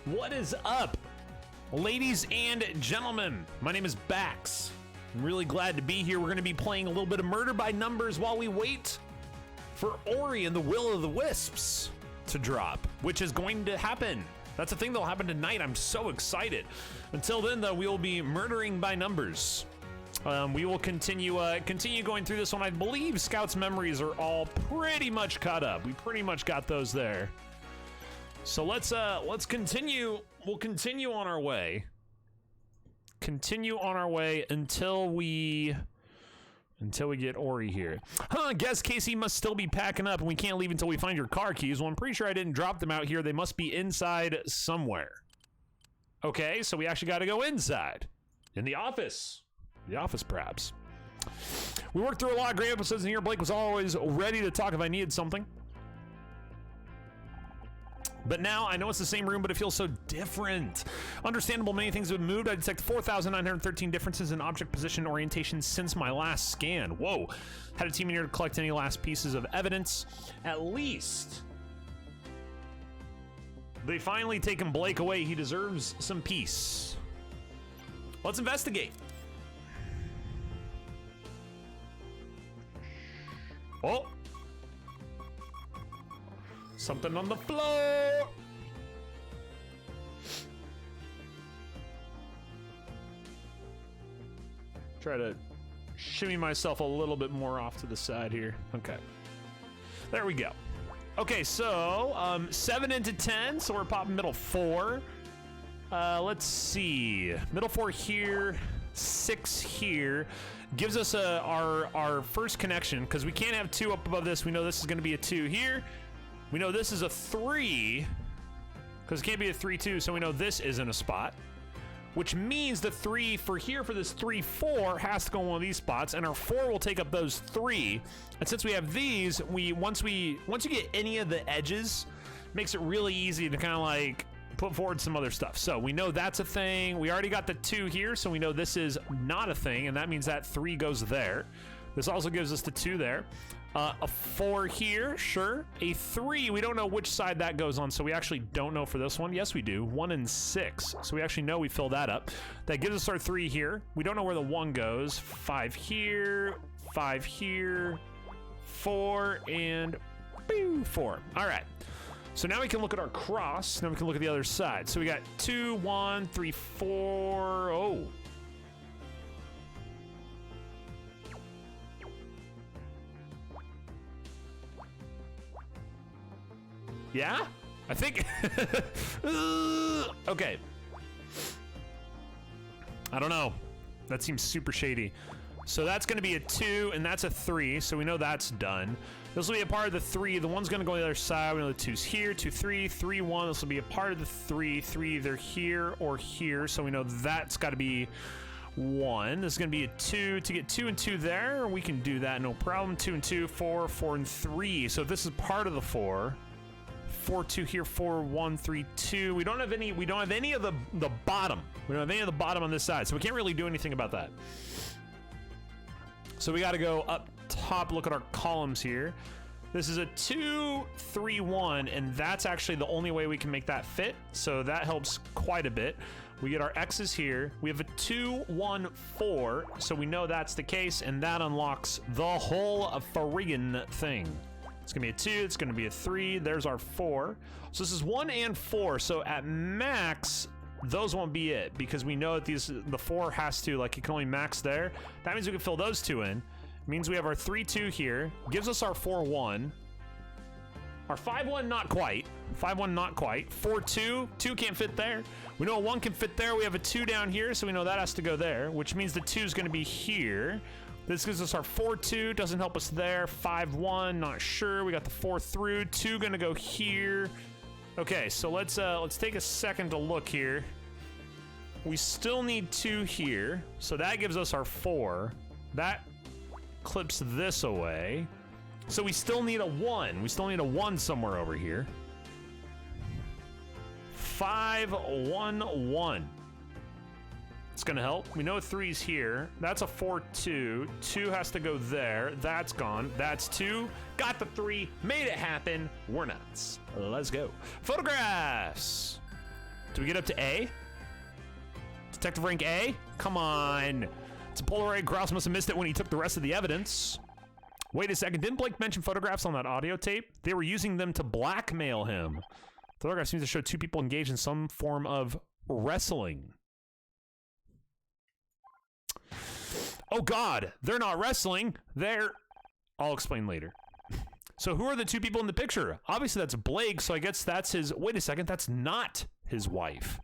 What is up, ladies and gentlemen? My name is Bax. I'm really glad to be here. We're going to be playing a little bit of Murder by Numbers while we wait for Ori and the Will of the Wisps to drop, which is going to happen. That's a thing that'll happen tonight. I'm so excited. Until then, though, we will be murdering by numbers. We will continue going through this one. I believe Scout's memories are all pretty much caught up. We pretty much got those there. So let's continue. We'll continue on our way. Continue on our way until we get Ori here. Guess Casey must still be packing up and we can't leave until we find your car keys. Well, I'm pretty sure I didn't drop them out here. They must be inside somewhere. Okay, so we actually got to go inside. In the office. The office, perhaps. We worked through a lot of great episodes in here. Blake was always ready to talk if I needed something. But now, I know it's the same room, but it feels so different. Understandable, many things have moved. I detect 4,913 differences in object position orientation since my last scan. Whoa. Had a team in here to collect any last pieces of evidence. At least they finally taken Blake away. He deserves some peace. Let's investigate. Oh. Something on the floor. Try to shimmy myself a little bit more off to the side here. Okay. There we go. Okay, so 7 into 10, so we're popping middle 4. Let's see. Middle 4 here, 6 here. Gives us our first connection, because we can't have 2 up above this. We know this is going to be a 2 here. We know this is a 3, because it can't be a 3-2, so we know this isn't a spot. Which means the 3 for here for this 3-4 has to go in one of these spots, and our 4 will take up those 3. And since we have these, once you get any of the edges, it makes it really easy to kind of like put forward some other stuff. So we know that's a thing. We already got the 2 here, so we know this is not a thing, and that means that 3 goes there. This also gives us the 2 there. A 4 here, sure. A 3, we don't know which side that goes on, so we actually don't know for this one. Yes, we do. 1 and 6. So we actually know we fill that up. That gives us our 3 here. We don't know where the 1 goes. 5 here, 5 here, 4, and 4. All right. So now we can look at our cross. Now we can look at the other side. So we got 2, 1, 3, 4. Oh. Yeah? I think... Okay. I don't know. That seems super shady. So that's going to be a 2, and that's a 3, so we know that's done. This will be a part of the 3. The 1's going to go on the other side. We know the 2's here, 2, 3, 3, 1. This will be a part of the 3. 3 either here or here, so we know that's got to be 1. This is going to be a 2. To get 2 and 2 there, we can do that, no problem. 2 and 2, 4, 4 and 3. So if this is part of the 4... 4, 2 here, 4, 1, 3, 2. We don't have any of the bottom. We don't have any of the bottom on this side, so we can't really do anything about that. So we got to go up top, look at our columns here. This is a 2, 3, 1, and that's actually the only way we can make that fit, so that helps quite a bit. We get our X's here. We have a 2, 1, 4, so we know that's the case, and that unlocks the whole friggin' thing. It's gonna be a 2, it's gonna be a 3, there's our 4. So this is 1 and 4, so at max, those won't be it, because we know that the 4 has to, like, it can only max there. That means we can fill those 2 in. It means we have our 3, 2 here, gives us our 4, 1. Our 5, 1, not quite. 5, 1, not quite. 4, 2, 2 can't fit there. We know a 1 can fit there, we have a 2 down here, so we know that has to go there, which means the 2 is gonna be here. This gives us our 4, 2, doesn't help us there. 5, 1, not sure. We got the 4 through. 2 gonna go here. Okay, so let's take a second to look here. We still need 2 here, so that gives us our 4. That clips this away. So we still need a 1. We still need a 1 somewhere over here. 5, 1, 1. It's gonna help. We know 3's here. That's a 4, 2. 2 has to go there. That's gone. That's 2. Got the 3. Made it happen. We're nuts. Let's go. Photographs. Do we get up to A? Detective rank A? Come on. It's a Polaroid. Grouse must have missed it when he took the rest of the evidence. Wait a second. Didn't Blake mention photographs on that audio tape? They were using them to blackmail him. The photograph seems to show two people engaged in some form of wrestling. Oh God, they're not wrestling. They're... I'll explain later. So who are the two people in the picture? Obviously that's Blake, so I guess that's his... Wait a second, that's not his wife.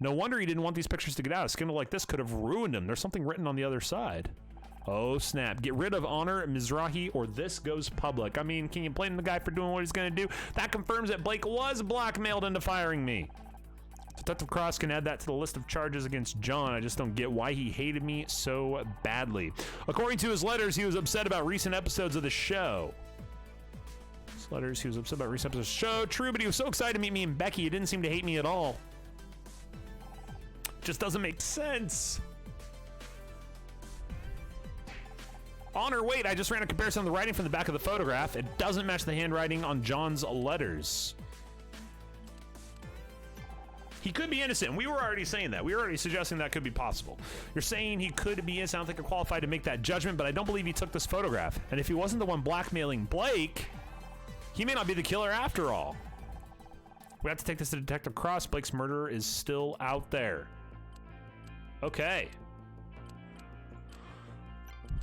No wonder he didn't want these pictures to get out. A scandal like this could have ruined him. There's something written on the other side. Oh snap. Get rid of Honor Mizrahi or this goes public. I mean, can you blame the guy for doing what he's gonna do? That confirms that Blake was blackmailed into firing me. Detective Cross can add that to the list of charges against John. I just don't get why he hated me so badly. According to his letters, he was upset about recent episodes of the show. His letters, he was upset about recent episodes of the show. True, but he was so excited to meet me and Becky, he didn't seem to hate me at all. Just doesn't make sense. Honor, wait, I just ran a comparison of the writing from the back of the photograph. It doesn't match the handwriting on John's letters. He could be innocent. We were already saying that. We were already suggesting that could be possible. You're saying he could be innocent. I don't think you're qualified to make that judgment, but I don't believe he took this photograph. And if he wasn't the one blackmailing Blake, he may not be the killer after all. We have to take this to Detective Cross. Blake's murderer is still out there. Okay.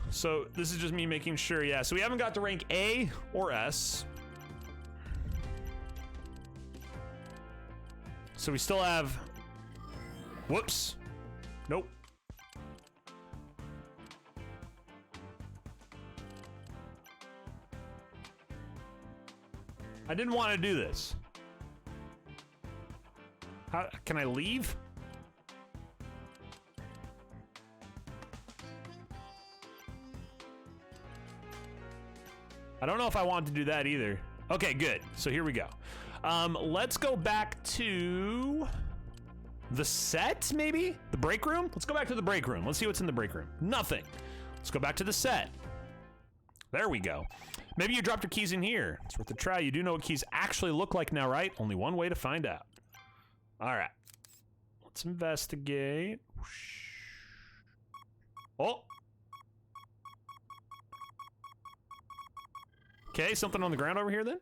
So this is just me making sure, yeah. So we haven't got to rank A or S. So we still have, whoops, nope. I didn't want to do this. How, can I leave? I don't know if I want to do that either. Okay, good. So here we go. Let's go back to the set, maybe? The break room? Let's go back to the break room. Let's see what's in the break room. Nothing. Let's go back to the set. There we go. Maybe you dropped your keys in here. It's worth a try. You do know what keys actually look like now, right? Only one way to find out. All right. Let's investigate. Oh. Okay, something on the ground over here then?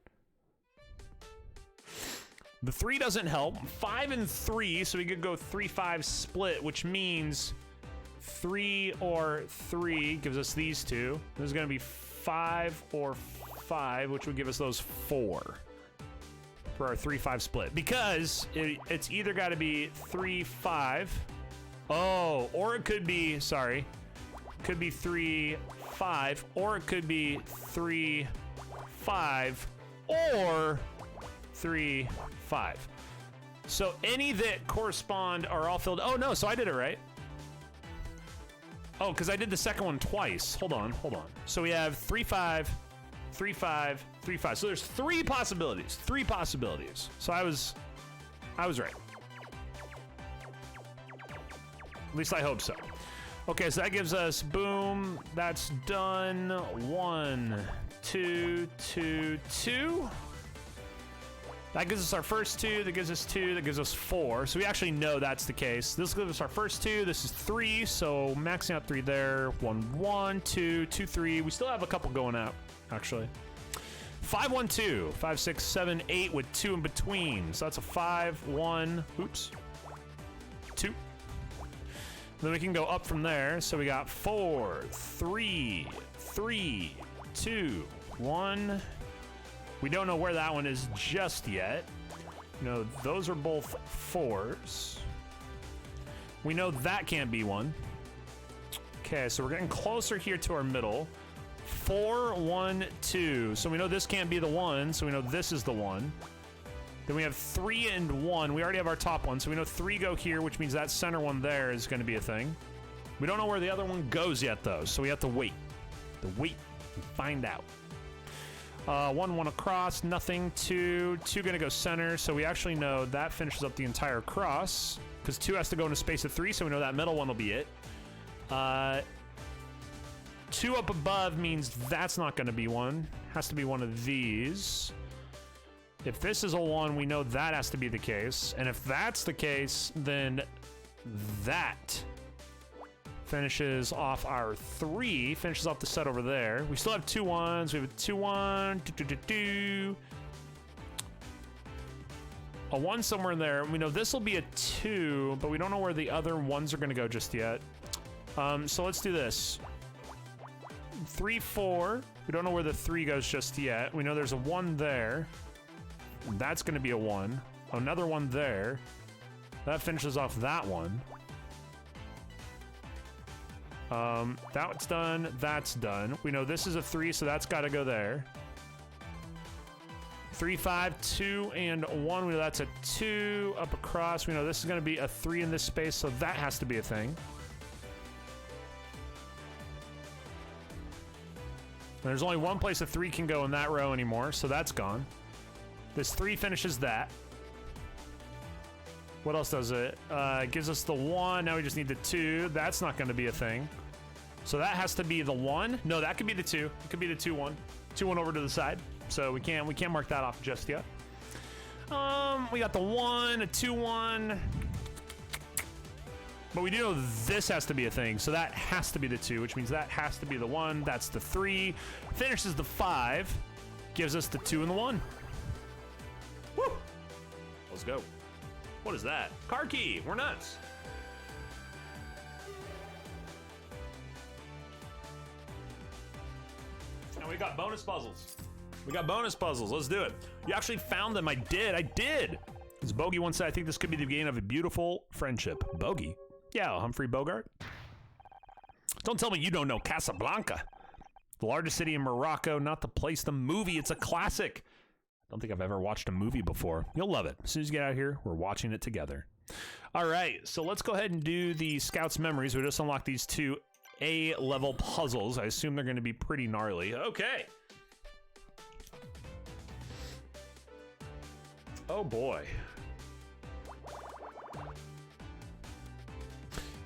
The 3 doesn't help. 5 and 3, so we could go 3-5 split, which means 3 or 3 gives us these two. This is gonna be 5 or 5, which would give us those 4 for our 3-5 split. Because it's either gotta be 3-5. Oh, or it could be, sorry, could be 3-5, or it could be 3-5, or 3-5. So any that correspond are all filled. Oh no, so I did it right. Oh, because I did the second one twice. Hold on. So we have 3-5, 3-5, 3-5. So there's 3 possibilities. 3 possibilities. So I was right. At least I hope so. Okay, so that gives us, boom, that's done. 1, 2, 2, 2. That gives us our first 2, that gives us 2, that gives us 4. So we actually know that's the case. This gives us our first 2, this is 3, so maxing out 3 there. 1, 1, 2, 2, 3. We still have a couple going out, actually. 5, 1, 2, 5, 6, 7, 8 with 2 in between. So that's a 5, 1, oops, 2. Then we can go up from there. So we got 4, 3, 3, 2, 1. We don't know where that one is just yet. No, those are both 4s. We know that can't be one. Okay, so we're getting closer here to our middle. 4, 1, 2. So we know this can't be the 1, so we know this is the 1. Then we have 3 and 1. We already have our top one, so we know 3 go here, which means that center one there is going to be a thing. We don't know where the other one goes yet, though, so we have to wait. And find out. 1, 1 across, nothing. 2 gonna go center, so we actually know that finishes up the entire cross, because 2 has to go in a space of 3, so we know that middle one will be it. 2 up above means that's not gonna be one. Has to be one of these. If this is a 1, we know that has to be the case. And if that's the case, then that finishes off our 3, finishes off the set over there. We still have 2 1s. We have a 2 1, a 1 somewhere in there. We know this will be a 2, but we don't know where the other 1s are going to go just yet. So let's do this. 3 4. We don't know where the 3 goes just yet. We know there's a 1 there. That's going to be a 1. Another 1 there. That finishes off that one. That's done. That's done. We know this is a 3, so that's got to go there. 3 5 2 and 1. We know that's a 2 up across. We know this is going to be a 3 in this space, so that has to be a thing. And there's only one place a 3 can go in that row anymore, so that's gone. This 3 finishes that. What else does it? It gives us the 1. Now we just need the 2. That's not going to be a thing. So that has to be the 1. No, that could be the 2. It could be the 2 1. 2 1 over to the side. So we can't mark that off just yet. We got the 1, a 2 1. But we do know this has to be a thing. So that has to be the 2, which means that has to be the 1. That's the 3. Finishes the 5. Gives us the 2 and the 1. Woo! Let's go. What is that? Car key. We're nuts. And we got bonus puzzles. We got bonus puzzles. Let's do it. You actually found them. I did. As Bogey once said, I think this could be the beginning of a beautiful friendship. Bogey? Yeah, Humphrey Bogart. Don't tell me you don't know Casablanca. The largest city in Morocco, not the place, the movie. It's a classic. I don't think I've ever watched a movie before. You'll love it. As soon as you get out here, we're watching it together. All right, so let's go ahead and do the Scouts Memories. We just unlocked these 2 A-level puzzles. I assume they're going to be pretty gnarly. Okay. Oh, boy.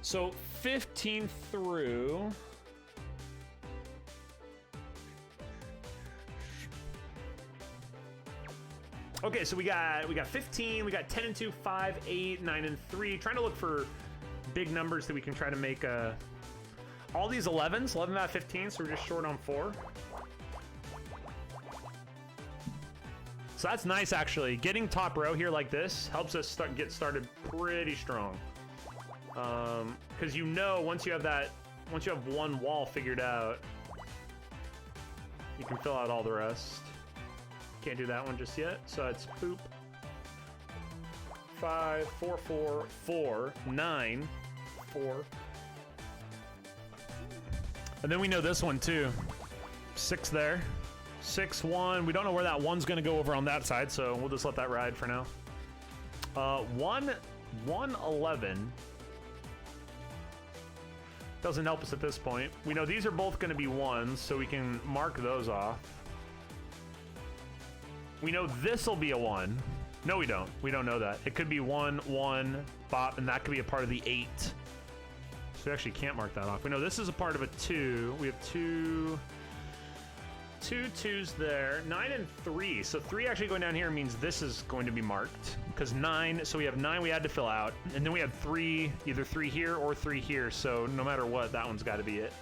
So 15 through... Okay, so we got 15, we got 10 and 2, 5, 8, 9 and 3. Trying to look for big numbers that we can try to make all these 11s, 11 out of 15, so we're just short on 4. So that's nice, actually. Getting top row here like this helps us get started pretty strong. Because you know, once you have one wall figured out, you can fill out all the rest. Can't do that one just yet, so it's poop. 5, 4, 4, 4, 9, 4. And then we know this one too. 6 there. 6, 1. We don't know where that 1's gonna go over on that side, so we'll just let that ride for now. 1, 11. Doesn't help us at this point. We know these are both gonna be 1s, so we can mark those off. We know this will be a 1. No, we don't. We don't know that. It could be 1, 1, bop, and that could be a part of the 8. So we actually can't mark that off. We know this is a part of a 2. We have 2 2s there. 9 and 3. So 3 actually going down here means this is going to be marked. Because 9, so we have 9 we had to fill out. And then we have 3, either 3 here or 3 here. So no matter what, that one's got to be it.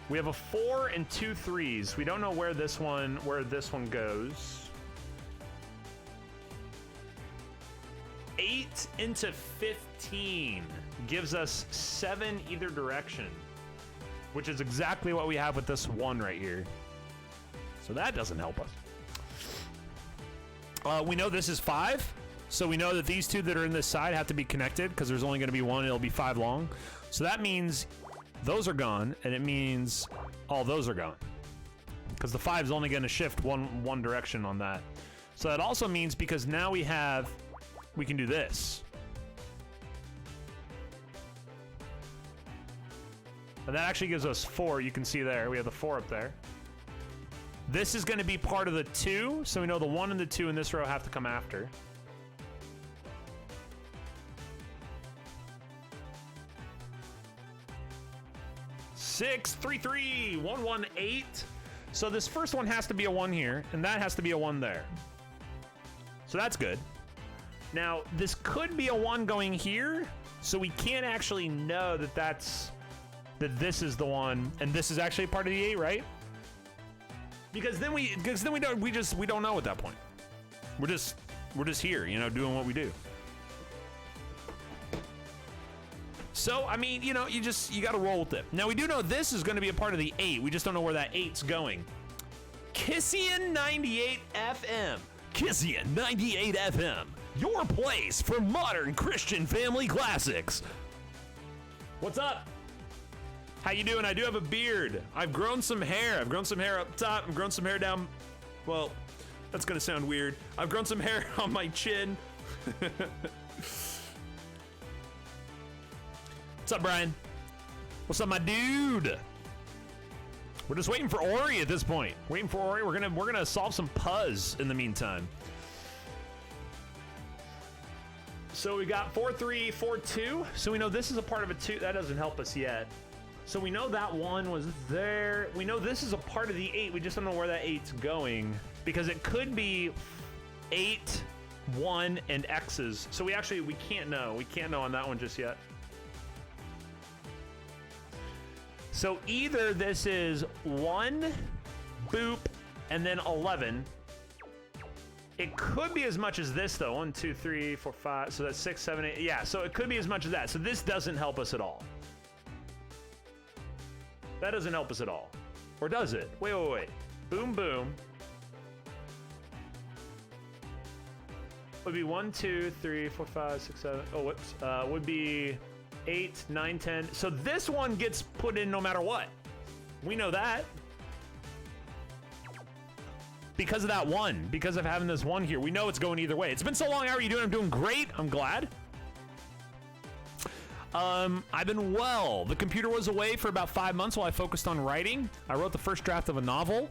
We have a 4 and 2 3s. We don't know where this one goes. 8 into 15 gives us 7 either direction, which is exactly what we have with this 1 right here. So that doesn't help us. We know this is 5, so we know that these 2 that are in this side have to be connected because there's only going to be 1. It'll be 5 long. So that means those are gone, and it means all those are gone because the 5 is only going to shift one direction on that. So that also means because now we can do this. And that actually gives us 4. You can see there, we have the 4 up there. This is going to be part of the 2, so we know the 1 and the 2 in this row have to come after. Six, 3, 3, 1, 1, 8. So this first one has to be a 1 here, and that has to be a 1 there. So that's good. Now, this could be a 1 going here, so we can't actually know that that this is the one, and this is actually part of the 8, right? Because then we don't know at that point. We're just here, you know, doing what we do. So, I mean, you know, you gotta roll with it. Now, we do know this is gonna be a part of the 8. We just don't know where that 8's going. Kissian 98 FM. Kissian 98 FM. Your place for modern Christian family classics. What's up? How you doing? I do have a beard. I've grown some hair. I've grown some hair up top. I've grown some hair down. Well, that's gonna sound weird. I've grown some hair on my chin. What's up, Brian? What's up, my dude? We're just waiting for Ori at this point. Waiting for Ori. We're gonna solve some puzz in the meantime. So we got 4-3, 4-2. So we know this is a part of a 2. That doesn't help us yet. So we know that 1 was there. We know this is a part of the 8. We just don't know where that 8's going because it could be 8, 1, and X's. So we can't know. We can't know on that one just yet. So either this is 1, boop, and then 11. It could be as much as this, though. 1, 2, 3, 4, 5. So that's 6, 7, 8. Yeah, so it could be as much as that. So this doesn't help us at all. That doesn't help us at all. Or does it? Wait. Boom, boom. Would be 1, 2, 3, 4, 5, 6, 7. Oh, whoops. Would be 8, 9, 10. So this one gets put in no matter what. We know that. Because of that 1. Because of having this 1 here. We know it's going either way. It's been so long. How are you doing? I'm doing great. I'm glad. I've been well. The computer was away for about 5 months while I focused on writing. I wrote the first draft of a novel.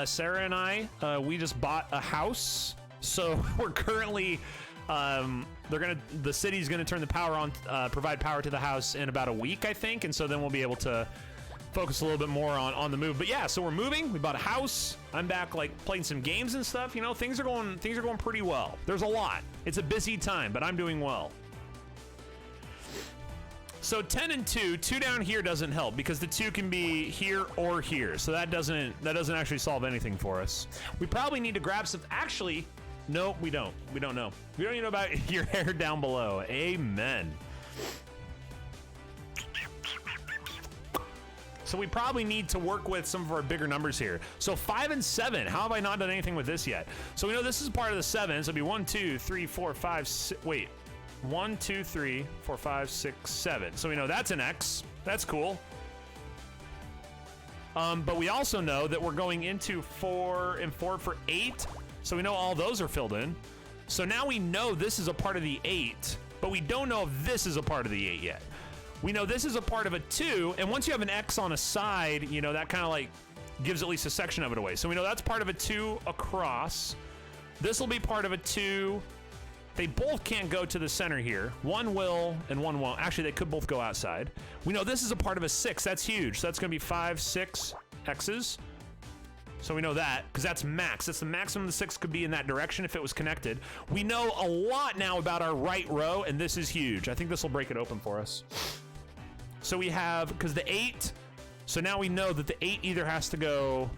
Sarah and I, we just bought a house. So we're currently, the city's gonna turn the power on, provide power to the house in about a week, I think. And so then we'll be able to focus a little bit more on the move. But yeah, so we're moving. We bought a house. I'm back like playing some games and stuff. You know, things are going pretty well. There's a lot. It's a busy time, but I'm doing well. So 10 and 2 down here doesn't help because the 2 can be here or here. So that doesn't actually solve anything for us. We probably need to grab some. Actually, no, we don't. We don't know. We don't even know about your hair down below. Amen. So we probably need to work with some of our bigger numbers here. So 5 and 7. How have I not done anything with this yet? So we know this is part of the 7. So it'll be 1, 2, 3, 4, 5, 6. Wait. 1, 2, 3, 4, 5, 6, 7. So we know that's an X. That's cool. But we also know that we're going into 4 and 4 for 8. So we know all those are filled in. So now we know this is a part of the 8, but we don't know if this is a part of the 8 yet. We know this is a part of a 2, and once you have an X on a side, you know, that kind of like gives at least a section of it away. So we know that's part of a 2 across. This will be part of a 2. They both can't go to the center here. One will and one won't. Actually, they could both go outside. We know this is a part of a 6. That's huge. So that's going to be 5, 6 X's. So we know that because that's max. That's the maximum the 6 could be in that direction if it was connected. We know a lot now about our right row, and this is huge. I think this will break it open for us. So we have, because the 8, so now we know that the 8 either has to go,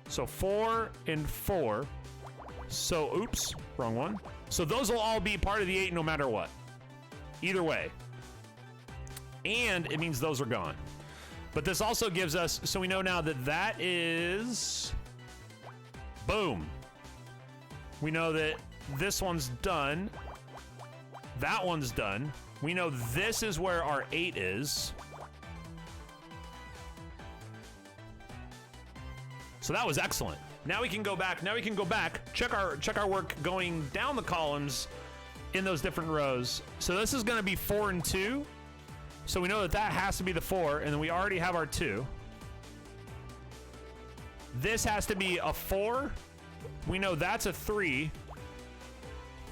so 4 and 4. So, oops, wrong one. So those will all be part of the 8 no matter what. Either way. And it means those are gone. But this also gives us, so we know now that that is, boom. We know that this one's done. That one's done. We know this is where our 8 is. So that was excellent. Now we can go back. Now we can go back. Check our work going down the columns in those different rows. So this is going to be 4 and 2. So we know that that has to be the 4, and then we already have our 2. This has to be a 4. We know that's a 3.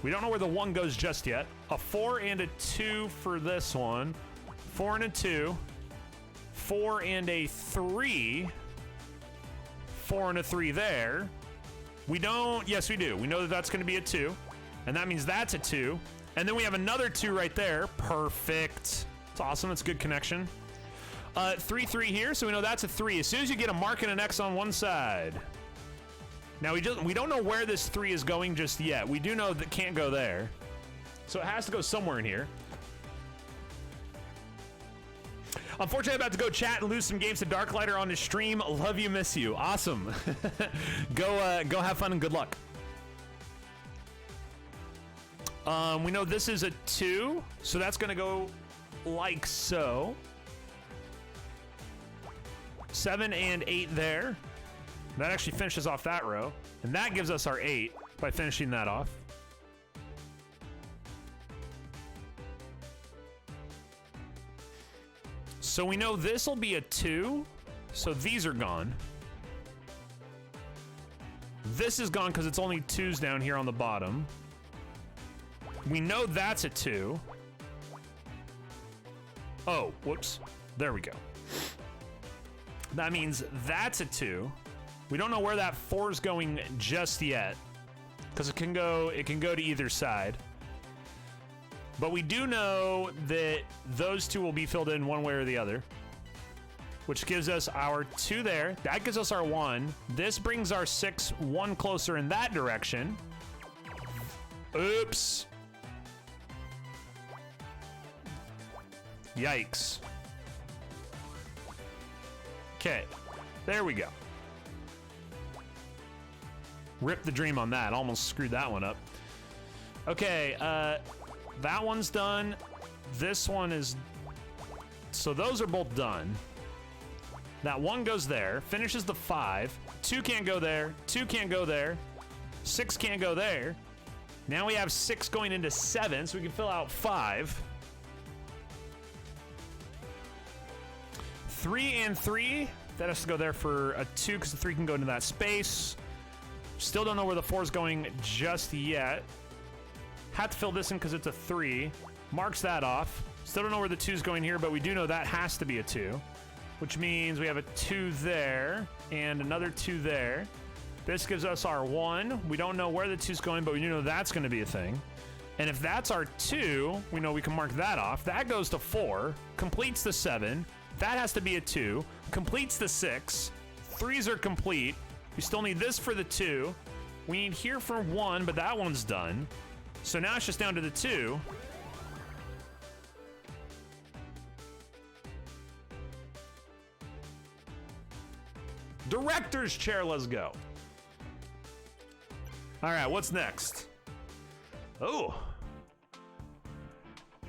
We don't know where the 1 goes just yet. A 4 and a 2 for this one. 4 and a 2. 4 and a 3. 4 and a 3 there. We don't. Yes, we do. We know that that's going to be a 2. And that means that's a 2. And then we have another 2 right there. Perfect. It's awesome. That's good connection. 3, 3 here. So we know that's a 3. As soon as you get a mark and an X on one side. Now, we don't know where this 3 is going just yet. We do know that it can't go there. So it has to go somewhere in here. Unfortunately, I'm about to go chat and lose some games to Darklighter on his stream. Love you, miss you. Awesome. Go have fun and good luck. We know this is a 2, so that's going to go like so. 7 and 8 there. That actually finishes off that row. And that gives us our 8 by finishing that off. So we know this will be a 2, so these are gone. This is gone because it's only 2s down here on the bottom. We know that's a 2. Oh, whoops. There we go. That means that's a 2. We don't know where that 4 is going just yet because it can go to either side. But we do know that those 2 will be filled in one way or the other, which gives us our 2 there. That gives us our 1. This brings our 6 one closer in that direction. Oops. Yikes. Okay, there we go. Rip the dream on that. Almost screwed that one up. Okay, that one's done. This one is... So those are both done. That 1 goes there, finishes the 5. 2 can't go there. 2 can't go there. 6 can't go there. Now we have 6 going into 7, so we can fill out 5. 3 and 3. That has to go there for a 2 because the 3 can go into that space. Still don't know where the 4 is going just yet. Had to fill this in because it's a 3. Marks that off. Still don't know where the 2 is going here, but we do know that has to be a 2. Which means we have a 2 there and another 2 there. This gives us our 1. We don't know where the 2 is going, but we do know that's going to be a thing. And if that's our 2, we know we can mark that off. That goes to 4. Completes the 7. That has to be a 2. Completes the 6. 3s are complete. We still need this for the 2. We need here for 1, but that one's done. So now it's just down to the 2. Director's chair, let's go. All right, what's next? Oh.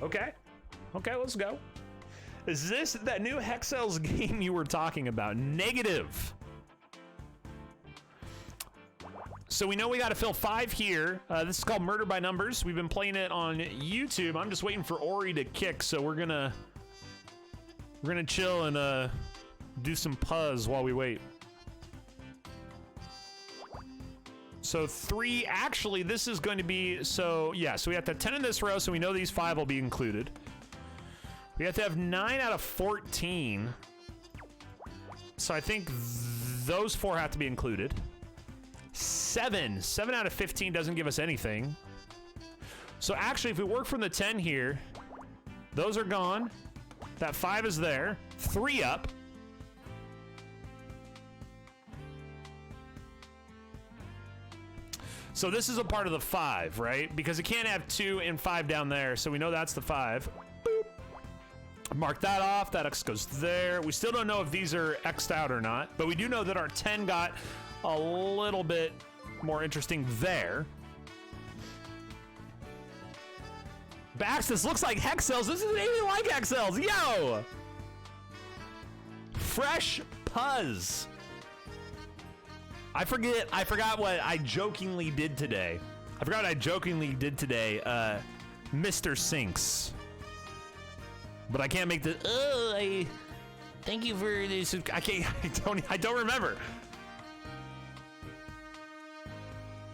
Okay. Okay, let's go. Is this that new Hexels game you were talking about? Negative. So we know we got to fill 5 here. This is called Murder by Numbers. We've been playing it on YouTube. I'm just waiting for Ori to kick, so we're gonna chill and do some puzz while we wait. So 3, actually, this is going to be, so yeah, so we have to have 10 in this row, so we know these 5 will be included. We have to have 9 out of 14. So I think those 4 have to be included. 7 out of 15 doesn't give us anything. So actually, if we work from the 10 here, those are gone. That 5 is there. 3 up. So this is a part of the 5, right? Because it can't have 2 and 5 down there, so we know that's the 5. Boop. Mark that off. That X goes there. We still don't know if these are X'd out or not, but we do know that our 10 got a little bit more interesting there. Bax, this looks like Hexels. This isn't anything like Hexels. Yo! Fresh Puzz. I forgot what I jokingly did today. Mr. Sinks. But I can't make the, thank you for this. I don't remember.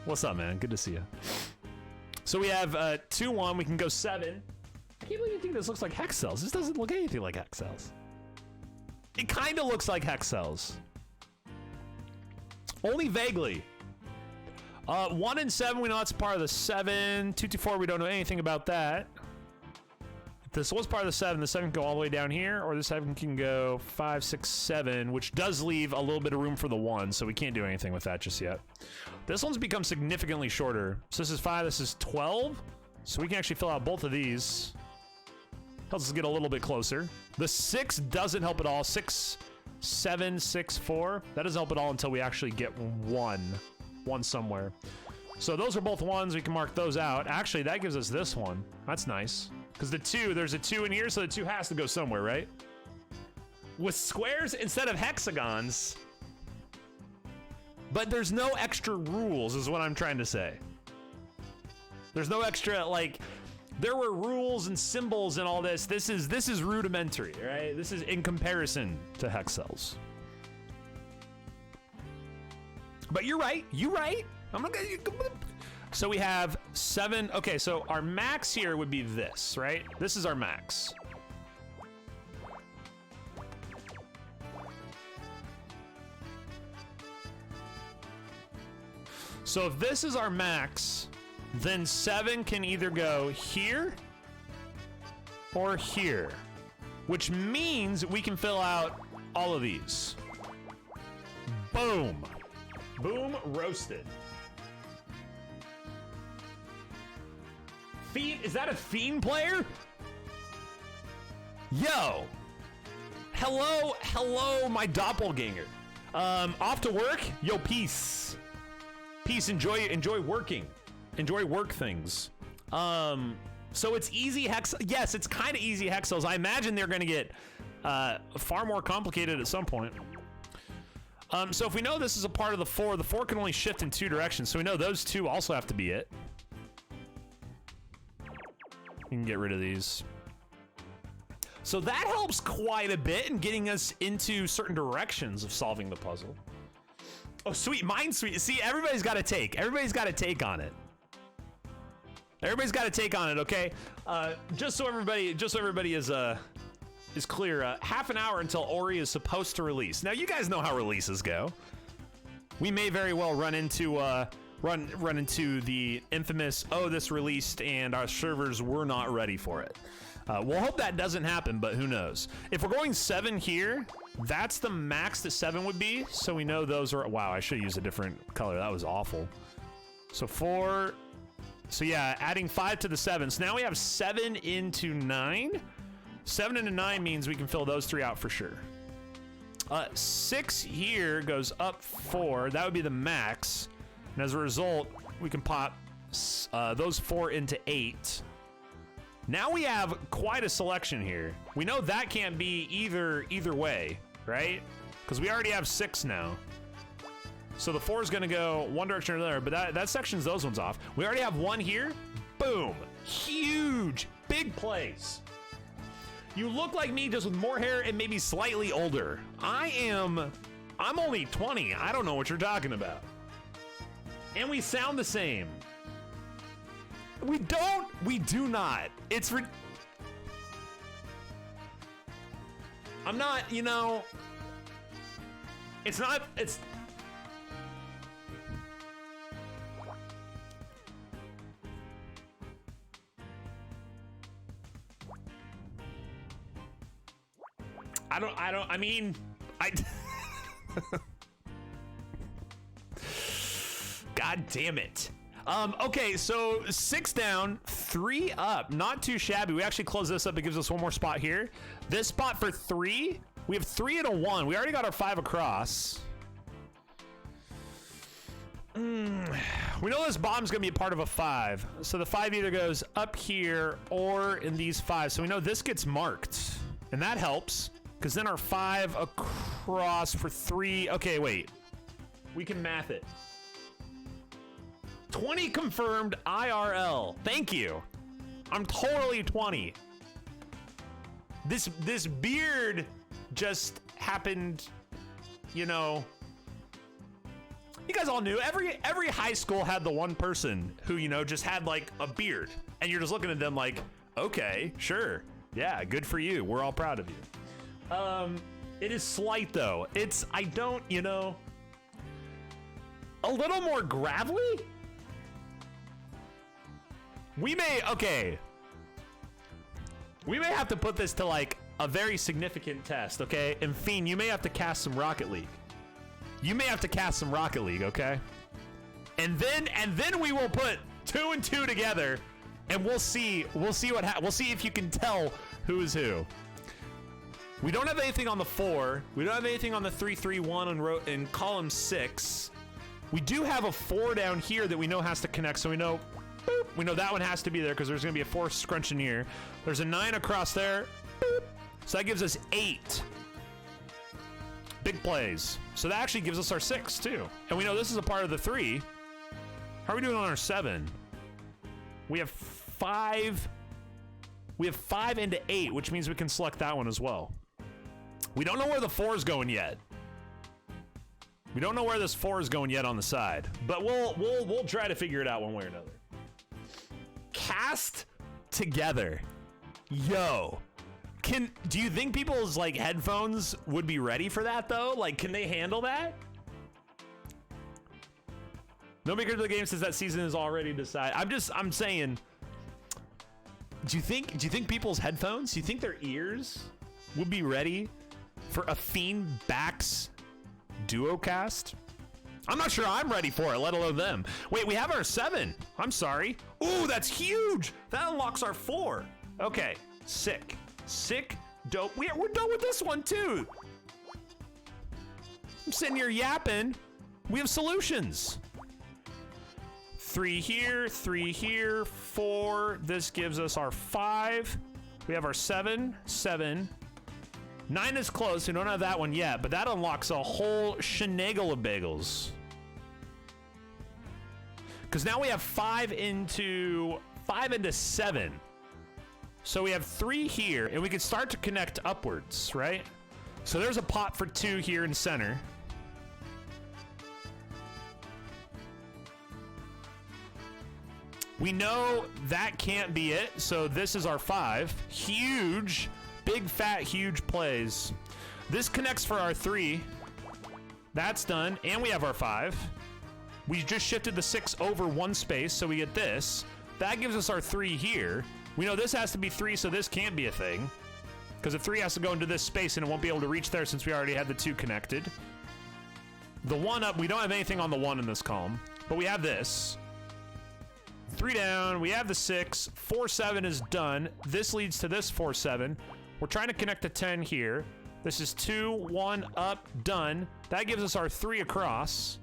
What's up, man? Good to see you. So we have 2-1. We can go 7. I can't believe you think this looks like Hexels. This doesn't look anything like Hexels. It kind of looks like Hexels. Only vaguely. 1 and 7, we know that's part of the 7. 2 to 4, we don't know anything about that. If this was part of the 7 can go all the way down here, or the 7 can go 5, 6, 7, which does leave a little bit of room for the 1, so we can't do anything with that just yet. This one's become significantly shorter. So this is 5, this is 12, so we can actually fill out both of these. Helps us get a little bit closer. The 6 doesn't help at all. 6, 7, 6, 4. That doesn't help at all until we actually get 1 somewhere. So those are both 1s. We can mark those out. Actually, that gives us this one. That's nice. Because the 2, there's a 2 in here, so the 2 has to go somewhere, right? With squares instead of hexagons. But there's no extra rules, is what I'm trying to say. There's no extra, like, there were rules and symbols and all this. This is rudimentary, right? This is in comparison to hex cells. But you're right. You're right. I'm not gonna. So we have 7. Okay, so our max here would be this, right? This is our max. So if this is our max, then 7 can either go here or here, which means we can fill out all of these. Boom. Boom, roasted. Fiend, is that a Fiend player? Yo. Hello, my doppelganger. Off to work? Yo, peace. Peace, enjoy working. Enjoy work things. So it's easy hex. Yes, it's kind of easy hex cells. I imagine they're going to get far more complicated at some point. So if we know this is a part of the 4 can only shift in 2 directions. So we know those 2 also have to be it. You can get rid of these. So that helps quite a bit in getting us into certain directions of solving the puzzle. Oh, sweet, mine sweet. See, everybody's got a take. Everybody's got a take on it. Everybody's got a take on it, okay? Just so everybody is clear, half an hour until Ori is supposed to release. Now, you guys know how releases go. We may very well run into run into the infamous, oh, this released and our servers were not ready for it. We'll hope that doesn't happen, but who knows? If we're going 7 here, that's the max that 7 would be. So we know those are, wow, I should use a different color. That was awful. So 4, so yeah, adding 5 to the 7. So now we have 7 into 9. 7 into 9 means we can fill those 3 out for sure. 6 here goes up 4. That would be the max. And as a result, we can pop those 4 into 8. Now we have quite a selection here. We know that can't be either way, right? Because we already have 6 now. So the 4 is going to go one direction or another, but that sections those ones off. We already have 1 here. Boom. Huge. Big plays. You look like me, just with more hair and maybe slightly older. I'm only 20. I don't know what you're talking about. And we sound the same. We do not. I'm not, it's not, I mean, God damn it. Okay, so 6 down, 3 up. Not too shabby. We actually close this up. It gives us one more spot here. This spot for 3, we have 3 and a 1. We already got our 5 across. We know this bomb's gonna be a part of a 5. So the 5 either goes up here or in these 5. So we know this gets marked. And that helps, because then our 5 across for 3. Okay, wait. We can math it. 20 confirmed IRL. Thank you. I'm totally 20. This beard just happened, you guys all knew. Every high school had the one person who, just had like a beard. And you're just looking at them like, okay, sure. Yeah, good for you. We're all proud of you. It is slight though. A little more gravelly? We may, okay. We may have to put this to like a very significant test, okay? And Fiend, you may have to cast some Rocket League. You may have to cast some Rocket League, okay? And then we will put 2 and 2 together, and we'll see we'll see if you can tell who is who. We don't have anything on the 4. We don't have anything on the 3-3-1 in column 6. We do have a 4 down here that we know has to connect, so we know, boop, we know that one has to be there because there's going to be a 4 scrunching here. There's a 9 across there, boop. So that gives us 8 big plays. So that actually gives us our 6 too. And we know this is a part of the 3. How are we doing on our 7? We have 5. We have 5 into 8, which means we can select that one as well. We don't know where the 4 is going yet. We don't know where this 4 is going yet on the side, but we'll try to figure it out one way or another. Cast together. Yo. Do you think people's like headphones would be ready for that though? Like, can they handle that? No maker of the game says that season is already decided. I'm saying, do you think people's headphones, do you think their ears would be ready for a Fiend Bax duocast? I'm not sure I'm ready for it, let alone them. Wait, we have our 7. I'm sorry. Ooh, that's huge. That unlocks our 4. Okay, sick, dope. We're done with this one too. I'm sitting here yapping. We have solutions. 3 here, 3 here, 4. This gives us our 5. We have our 7. 9 is close. We don't have that one yet, but that unlocks a whole shenagle of bagels. Because now we have 5 into 7. So we have 3 here, and we can start to connect upwards, right? So there's a pot for 2 here in center. We know that can't be it, so this is our 5. Huge, big, fat, huge plays. This connects for our 3. That's done, and we have our 5. We just shifted the 6 over 1 space, so we get this. That gives us our 3 here. We know this has to be 3, so this can't be a thing. Because the 3 has to go into this space, and it won't be able to reach there since we already had the 2 connected. The 1 up, we don't have anything on the 1 in this column, but we have this. 3 down, we have the 6, 4-7 is done. This leads to this 4-7. We're trying to connect a 10 here. This is 2, 1 up, done. That gives us our 3 across.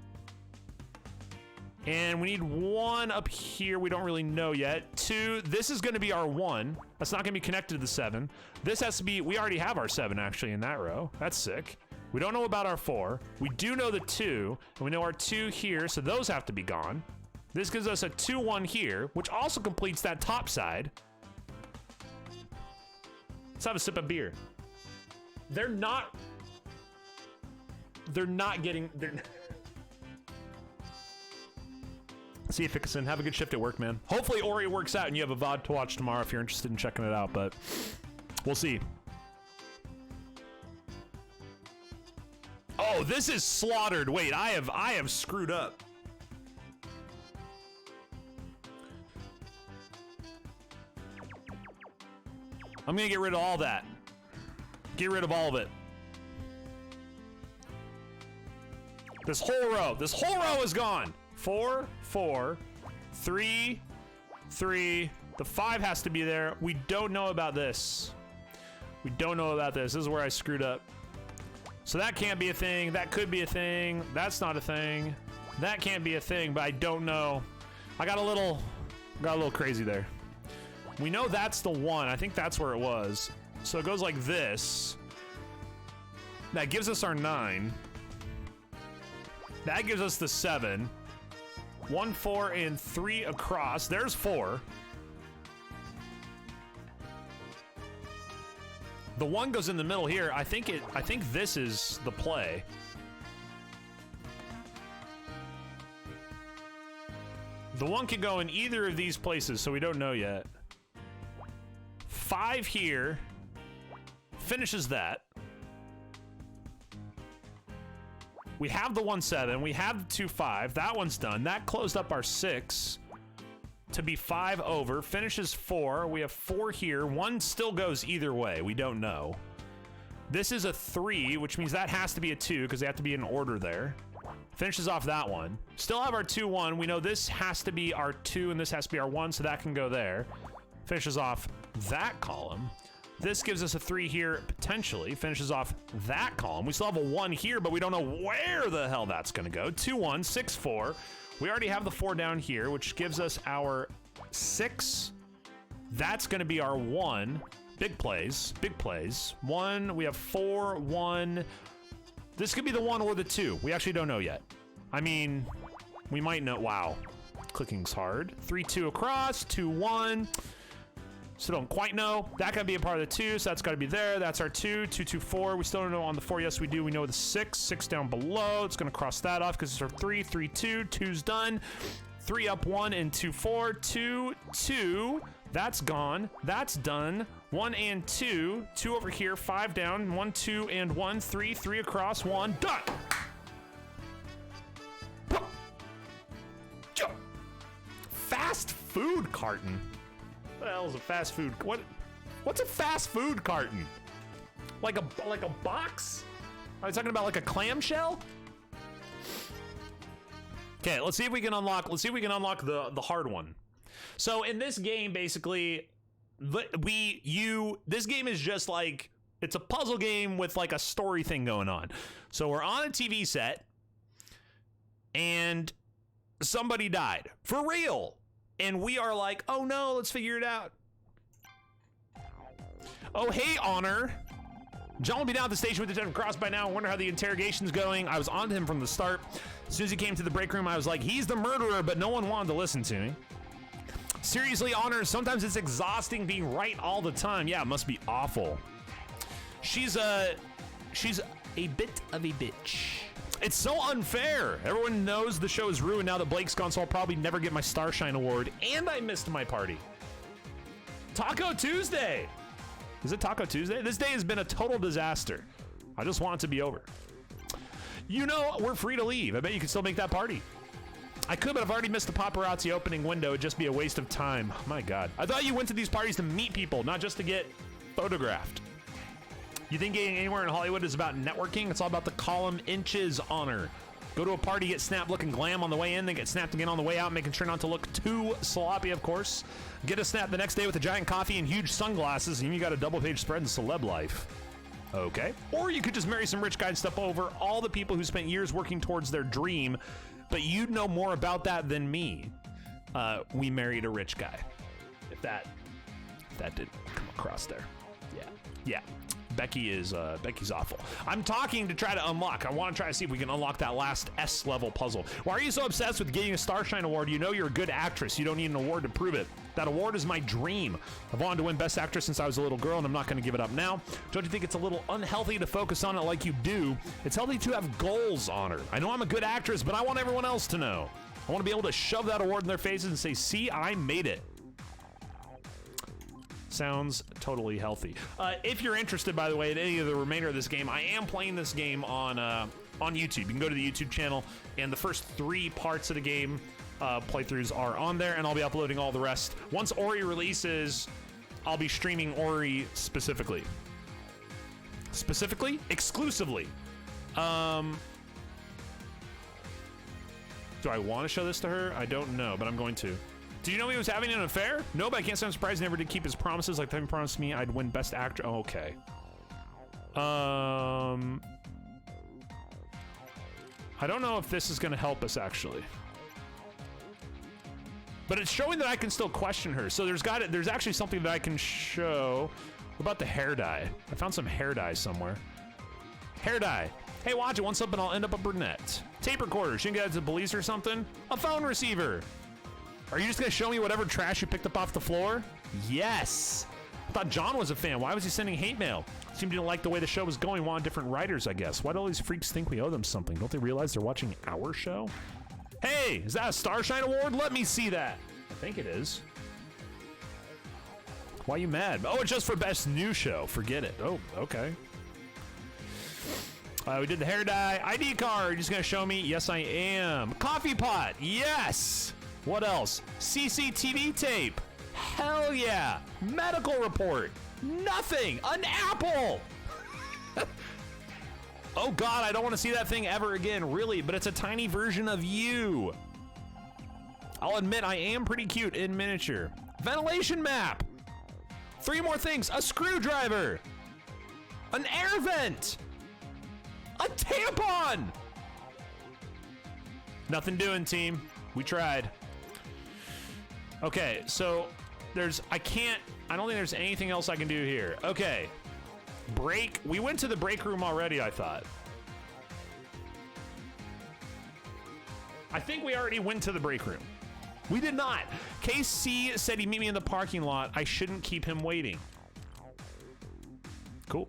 And we need 1 up here, we don't really know yet. 2, this is gonna be our 1. That's not gonna be connected to the 7. This has to be, we already have our 7 actually in that row. That's sick. We don't know about our 4. We do know the 2, and we know our 2 here, so those have to be gone. This gives us a 2-1 here, which also completes that top side. Let's have a sip of beer. They're not getting... See you, Fickerson. Have a good shift at work, man. Hopefully Ori works out and you have a VOD to watch tomorrow if you're interested in checking it out, but we'll see. Oh, this is slaughtered. Wait, I have screwed up. I'm gonna get rid of all that. Get rid of all of it. This whole row is gone. 4, 4, 3, 3. The 5 has to be there. We don't know about this. We don't know about this. This is where I screwed up. So that can't be a thing. That could be a thing. That's not a thing. That can't be a thing, but I don't know. I got a little crazy there. We know that's the 1. I think that's where it was. So it goes like this. That gives us our 9. That gives us the 7. 1, 4, and 3 across. There's 4. The 1 goes in the middle here. I think this is the play. The 1 can go in either of these places, so we don't know yet. 5 here finishes that. We have the 1-7. We have the 2-5. That one's done. That closed up our 6. to be 5 over. Finishes 4. We have 4 here. 1 still goes either way. We don't know. This is a 3, which means that has to be a 2 because they have to be in order there. Finishes off that one. Still have our 2-1. We know this has to be our 2 and this has to be our 1, so that can go there. Finishes off that column. This gives us a 3 here, potentially. Finishes off that column. We still have a 1 here, but we don't know where the hell that's going to go. 2-1, 6-4. We already have the 4 down here, which gives us our 6. That's going to be our 1. Big plays, big plays. 1, we have 4, 1. This could be the 1 or the 2. We actually don't know yet. I mean, we might know. Wow. Clicking's hard. 3-2 across, 2-1. Still don't quite know. That could be a part of the 2, so that's got to be there. That's our 2, 2, 2, 4. We still don't know on the 4. Yes, we do. We know the 6. 6 down below. It's going to cross that off because it's our 3, 3, 2. 2's done. 3 up 1 and 2, 4. 2, 2. That's gone. That's done. 1 and 2. 2 over here. 5 down. 1, 2, and 1. 3. 3 across. 1. Done. Fast food carton. What the hell is a fast food? What's a fast food carton? Like a box? Are you talking about like a clamshell? Okay, let's see if we can unlock. Let's see if we can unlock the hard one. So in this game, basically, this game is just like, it's a puzzle game with like a story thing going on. So we're on a TV set, and somebody died for real. And we are like, oh no, let's figure it out. Oh, hey, Honor. John will be down at the station with Detective Cross by now. I wonder how the interrogation's going. I was on to him from the start. As soon as he came to the break room, I was like, he's the murderer, but no one wanted to listen to me. Seriously, Honor, sometimes it's exhausting being right all the time. Yeah, it must be awful. She's a bit of a bitch. It's so unfair. Everyone knows the show is ruined now that Blake's gone, so I'll probably never get my Starshine Award, and I missed my party. Taco Tuesday. Is it Taco Tuesday? This day has been a total disaster. I just want it to be over. You know, we're free to leave. I bet you can still make that party. I could, but I've already missed the paparazzi opening window. It'd just be a waste of time. Oh my God. I thought you went to these parties to meet people, not just to get photographed. You think getting anywhere in Hollywood is about networking? It's all about the column inches, Honor. Go to a party, get snapped looking glam on the way in, then get snapped again on the way out, making sure not to look too sloppy, of course. Get a snap the next day with a giant coffee and huge sunglasses, and you got a double-page spread in celeb life. Okay. Or you could just marry some rich guy and step over all the people who spent years working towards their dream, but you'd know more about that than me. We married a rich guy. If that didn't come across there. Yeah. Becky's awful. I'm talking to try to unlock. I want to try to see if we can unlock that last S level puzzle. Why are you so obsessed with getting a Starshine Award? You know you're a good actress. You don't need an award to prove it. That award is my dream. I've wanted to win Best Actress since I was a little girl, and I'm not going to give it up now. Don't you think it's a little unhealthy to focus on it like you do? It's healthy to have goals, Honor. I know I'm a good actress, but I want everyone else to know. I want to be able to shove that award in their faces and say, see, I made it. Sounds totally healthy. If you're interested, by the way, in any of the remainder of this game, I am playing this game on YouTube. You can go to the YouTube channel, and the first 3 parts of the game playthroughs are on there, and I'll be uploading all the rest. Once Ori releases, I'll be streaming Ori specifically. Exclusively. Do I want to show this to her? I don't know, but I'm going to. Do you know he was having an affair? No, but I can't say I'm surprised he never did keep his promises. Like, he promised me I'd win Best Actor. Oh, okay. I don't know if this is going to help us, actually. But it's showing that I can still question her. So there's actually something that I can show. What about the hair dye? I found some hair dye somewhere. Hair dye. Hey, watch it. Want something, I'll end up a brunette. Tape recorder. She can get it to the police or something. A phone receiver. Are you just going to show me whatever trash you picked up off the floor? Yes. I thought John was a fan. Why was he sending hate mail? Seemed to like the way the show was going. Wanted different writers, I guess. Why do all these freaks think we owe them something? Don't they realize they're watching our show? Hey, is that a Starshine Award? Let me see that. I think it is. Why are you mad? Oh, it's just for Best New Show. Forget it. Oh, okay. We did the hair dye. ID card. You're just going to show me? Yes, I am. Coffee pot. Yes. What else? CCTV tape. Hell yeah. Medical report. Nothing. An apple. Oh God, I don't want to see that thing ever again, really, but it's a tiny version of you. I'll admit I am pretty cute in miniature. Ventilation map. 3 more things. A screwdriver. An air vent. A tampon. Nothing doing, team. We tried. Okay, so I don't think there's anything else I can do here. Okay. Break. We went to the break room already, I thought. I think we already went to the break room. We did not. KC said he'd meet me in the parking lot. I shouldn't keep him waiting. Cool.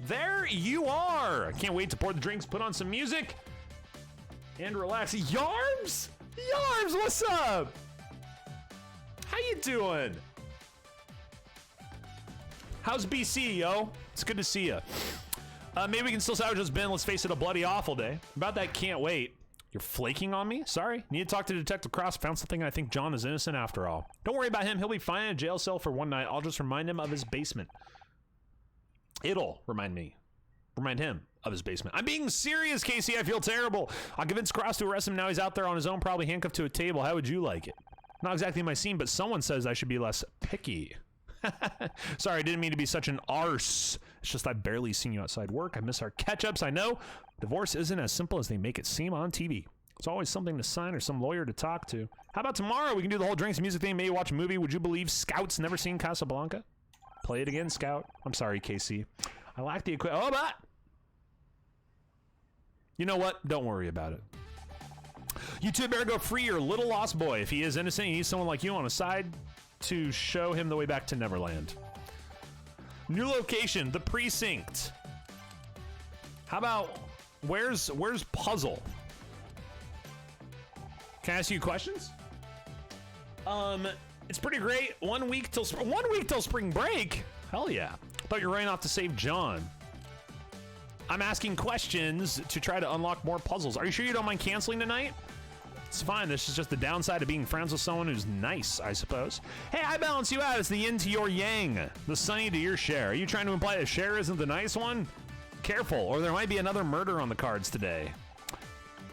There you are. I can't wait to pour the drinks, put on some music, and relax. Yarms? Yarms, what's up? How you doing? How's BC, yo? It's good to see you. Maybe we can still salvage this bin. Let's face it, a bloody awful day. About that, can't wait. You're flaking on me? Sorry. Need to talk to Detective Cross. Found something. I think John is innocent after all. Don't worry about him. He'll be fine in a jail cell for one night. I'll just remind him of his basement. It'll remind him of his basement. I'm being serious, Casey. I feel terrible. I'll convince Cross to arrest him. Now he's out there on his own, probably handcuffed to a table. How would you like it? Not exactly my scene, but someone says I should be less picky. Sorry, I didn't mean to be such an arse. It's just I've barely seen you outside work. I miss our catch-ups. I know divorce isn't as simple as they make it seem on TV. It's always something to sign or some lawyer to talk to. How about tomorrow? We can do the whole drinks and music thing. Maybe watch a movie. Would you believe Scout's never seen Casablanca? Play it again, Scout. I'm sorry, Casey. I lack the equipment. Oh, but you know what? Don't worry about it. You two better go free your little lost boy. If he is innocent, he needs someone like you on his side to show him the way back to Neverland. New location, the precinct. How about where's Puzzle? Can I ask you questions? It's pretty great. 1 week till spring break. Hell yeah. Thought you were running off to save John. I'm asking questions to try to unlock more puzzles. Are you sure you don't mind canceling tonight? It's fine. This is just the downside of being friends with someone who's nice, I suppose. Hey, I balance you out. It's the yin to your yang, the sunny to your Cher. Are you trying to imply that Cher isn't the nice one? Careful, or there might be another murder on the cards today.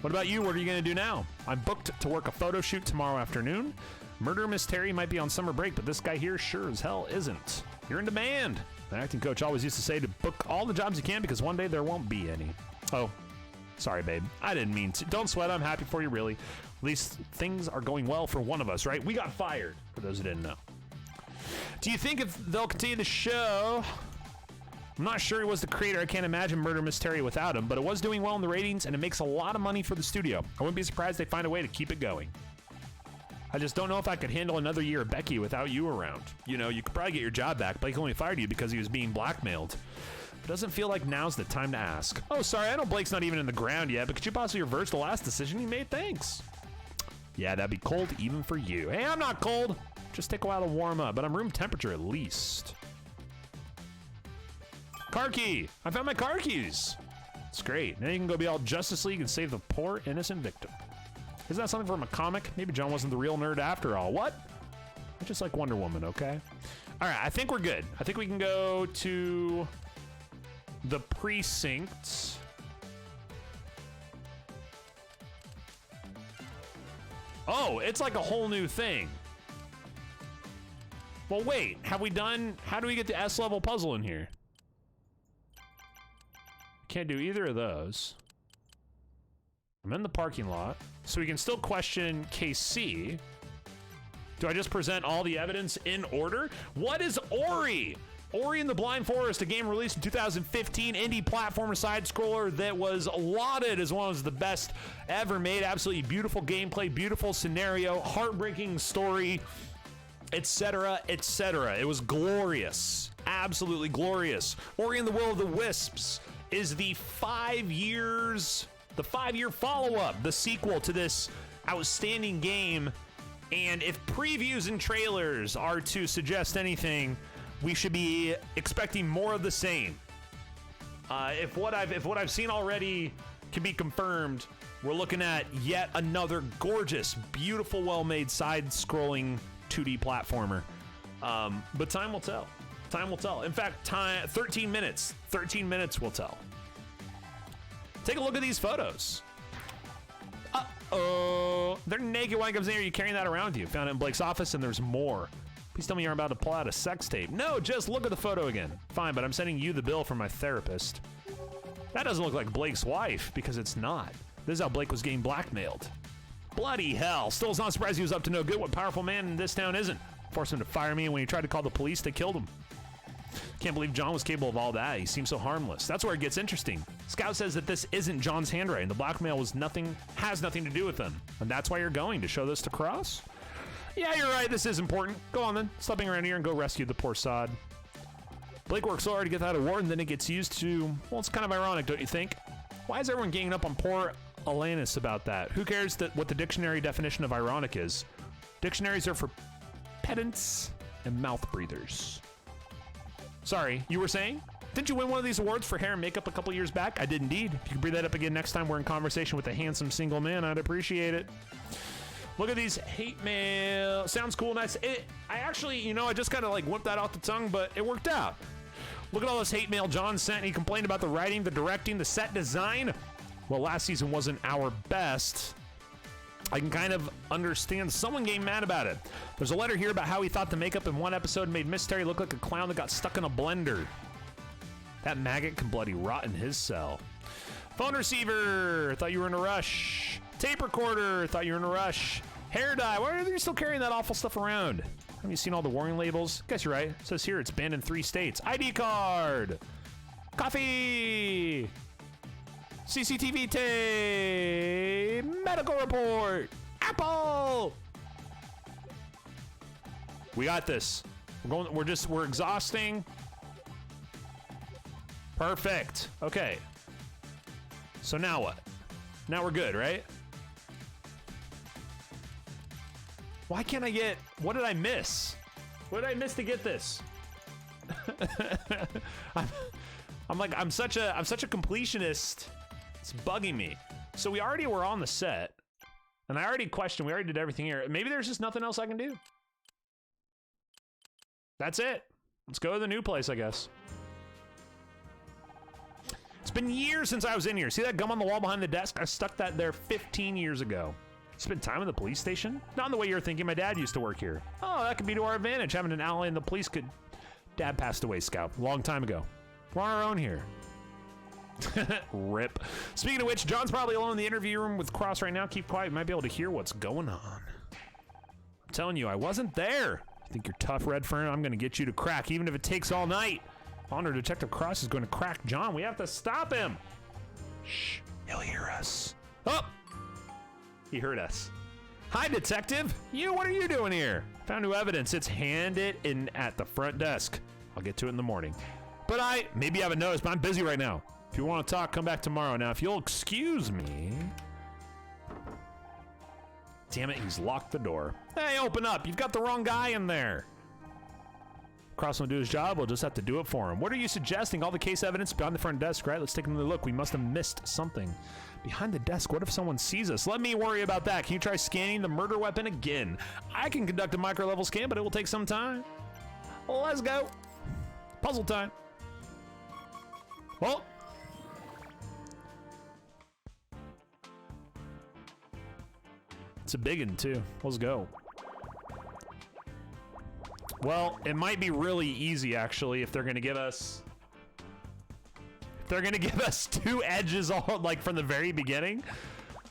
What about you? What are you going to do now? I'm booked to work a photo shoot tomorrow afternoon. Murder Miss Terry might be on summer break, but this guy here sure as hell isn't. You're in demand. The acting coach always used to say to book all the jobs you can because one day there won't be any. Oh, sorry, babe. I didn't mean to. Don't sweat. I'm happy for you, really. At least things are going well for one of us, right? We got fired, for those who didn't know. Do you think if they'll continue the show? I'm not sure he was the creator. I can't imagine Murder Mystery without him, but it was doing well in the ratings, and it makes a lot of money for the studio. I wouldn't be surprised they find a way to keep it going. I just don't know if I could handle another year of Becky without you around. You know, you could probably get your job back. Blake only fired you because he was being blackmailed. It doesn't feel like now's the time to ask. Oh, sorry, I know Blake's not even in the ground yet, but could you possibly reverse the last decision he made? Thanks. Yeah, that'd be cold even for you. Hey, I'm not cold. Just take a while to warm up, but I'm room temperature at least. Car key. I found my car keys. It's great. Now you can go be all Justice League and save the poor innocent victim. Isn't that something from a comic? Maybe John wasn't the real nerd after all. What? I just like Wonder Woman, okay? All right, I think we're good. I think we can go to the precinct. Oh, it's like a whole new thing. Well, wait, have we done, how do we get the S-level puzzle in here? Can't do either of those. I'm in the parking lot, so we can still question KC. Do I just present all the evidence in order? What is Ori? Ori and the Blind Forest, a game released in 2015, indie platformer side-scroller that was lauded as one of the best ever made. Absolutely beautiful gameplay, beautiful scenario, heartbreaking story, etc., etc. It was glorious, absolutely glorious. Ori and the Will of the Wisps is the 5-year follow-up, the sequel to this outstanding game. And if previews and trailers are to suggest anything, we should be expecting more of the same. If what I've seen already can be confirmed. We're looking at yet another gorgeous, beautiful, well-made side-scrolling 2D platformer. But time will tell. Time will tell. In fact, 13 minutes. 13 minutes will tell. Take a look at these photos. Uh-oh. They're naked. Why comes in here? You carrying that around with you? Found it in Blake's office, and there's more. Please tell me you're about to pull out a sex tape. No, just look at the photo again. Fine, but I'm sending you the bill from my therapist. That doesn't look like Blake's wife, because it's not. This is how Blake was getting blackmailed. Bloody hell. Still is not surprised he was up to no good. What powerful man in this town isn't? Forced him to fire me, and when he tried to call the police, they killed him. Can't believe John was capable of all that. He seems so harmless. That's where it gets interesting. Scout says that this isn't John's handwriting. The blackmail has nothing to do with them. And that's why you're going to show this to Cross? Yeah, you're right. This is important. Go on then. Stepping around here and go rescue the poor sod. Blake works so hard to get that award, and then it gets used to... Well, it's kind of ironic, don't you think? Why is everyone ganging up on poor Alanis about that? Who cares what the dictionary definition of ironic is? Dictionaries are for pedants and mouth breathers. Sorry, you were saying? Didn't you win one of these awards for hair and makeup a couple years back? I did indeed. If you could breathe that up again next time we're in conversation with a handsome single man, I'd appreciate it. Look at these hate mail. Sounds cool, nice. I actually, you know, I just kind of like whipped that off the tongue, but it worked out. Look at all this hate mail John sent. He complained about the writing, the directing, the set design. Well, last season wasn't our best. I can kind of understand someone getting mad about it. There's a letter here about how he thought the makeup in one episode made Miss Terry look like a clown that got stuck in a blender. That maggot can bloody rot in his cell. Phone receiver, thought you were in a rush. Tape recorder, thought you were in a rush. Hair dye, why are you still carrying that awful stuff around? Have you seen all the warning labels? Guess you're right. It says here it's banned in 3 states. ID card. Coffee. CCTV tape. Medical report. Apple. We got this. We're exhausting. Perfect. Okay. So now what? Now we're good, right? Why can't I get... What did I miss? What did I miss to get this? I'm such a completionist. It's bugging me. So we already were on the set. And I already questioned. We already did everything here. Maybe there's just nothing else I can do. That's it. Let's go to the new place, I guess. It's been years since I was in here. See that gum on the wall behind the desk? I stuck that there 15 years ago. Spend time in the police station? Not in the way you're thinking. My dad used to work here. Oh, that could be to our advantage. Having an ally in the police could... Dad passed away, Scout. A long time ago. We're on our own here. Rip. Speaking of which, John's probably alone in the interview room with Cross right now. Keep quiet. You might be able to hear what's going on. I'm telling you, I wasn't there. You think you're tough, Redfern? I'm going to get you to crack, even if it takes all night. Honor Detective Cross is going to crack John. We have to stop him. Shh. He'll hear us. Oh! He heard us. Hi, Detective. What are you doing here? Found new evidence. It's handed in at the front desk. I'll get to it in the morning. But maybe you haven't noticed, but I'm busy right now. If you want to talk, come back tomorrow. Now, if you'll excuse me. Damn it, he's locked the door. Hey, open up. You've got the wrong guy in there. Cross won't do his job. We'll just have to do it for him. What are you suggesting? All the case evidence behind the front desk, right? Let's take another look. We must have missed something. Behind the desk, what if someone sees us? Let me worry about that. Can you try scanning the murder weapon again? I can conduct a micro-level scan, but it will take some time. Let's go. Puzzle time. Well. It's a big one, too. Let's go. Well, it might be really easy, actually, if they're going to give us... They're going to give us 2 edges all, like, from the very beginning.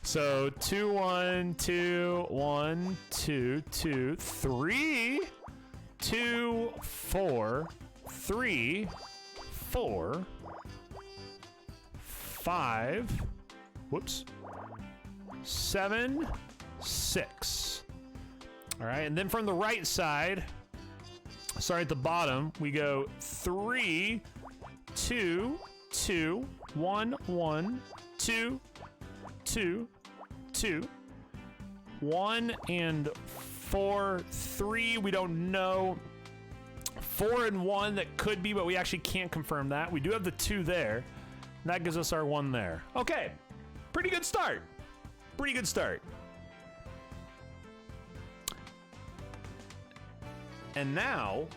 So, 2, 1, 2, 1, 2, 2, 3, 2, 4, 3, 4, 5, whoops, 7, 6. All right, and then from the right side, sorry, at the bottom, we go 3, 2, 2, 1, 1, 2, 2, 2, 1 and 4, 3, we don't know. 4 and 1, that could be, but we actually can't confirm that. We do have the 2 there. That gives us our 1 there. Okay. Pretty good start. Pretty good start. And now,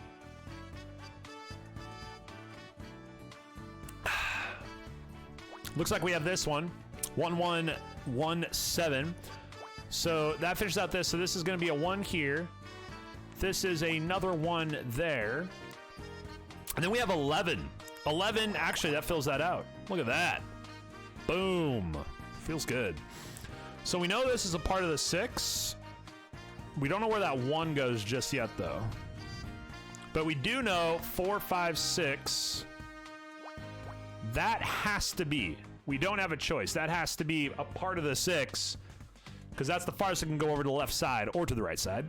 looks like we have this one, 1117. So that finishes out this. So this is going to be a 1 here. This is another 1 there. And then we have 11. 11, actually, that fills that out. Look at that. Boom. Feels good. So we know this is a part of the 6. We don't know where that 1 goes just yet, though. But we do know 4, 5, 6. That has to be. We don't have a choice. That has to be a part of the 6. Because that's the farthest it can go over to the left side or to the right side.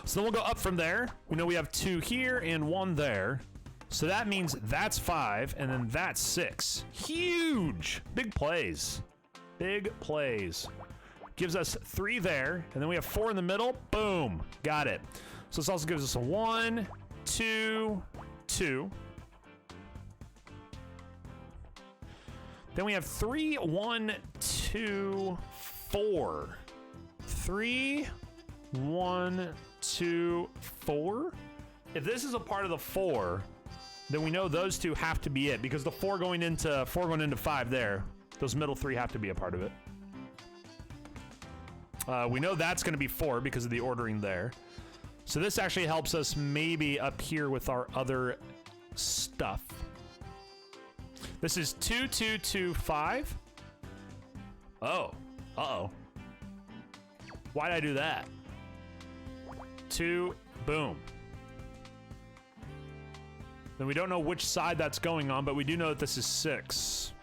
So then we'll go up from there. We know we have 2 here and 1 there. So that means that's 5, and then that's 6. Huge! Big plays. Big plays. Gives us 3 there, and then we have 4 in the middle. Boom! Got it. So this also gives us a 1, 2, 2. Then we have 3, 1, 2, 4. 3, 1, 2, 4. If this is a part of the 4, then we know those 2 have to be it, because the 4 going into 5 there, those middle 3 have to be a part of it. We know that's going to be 4 because of the ordering there. So this actually helps us maybe up here with our other stuff. This is 2, 2, 2, 5. Oh. Uh-oh. Why did I do that? 2, boom. Then we don't know which side that's going on, but we do know that this is 6.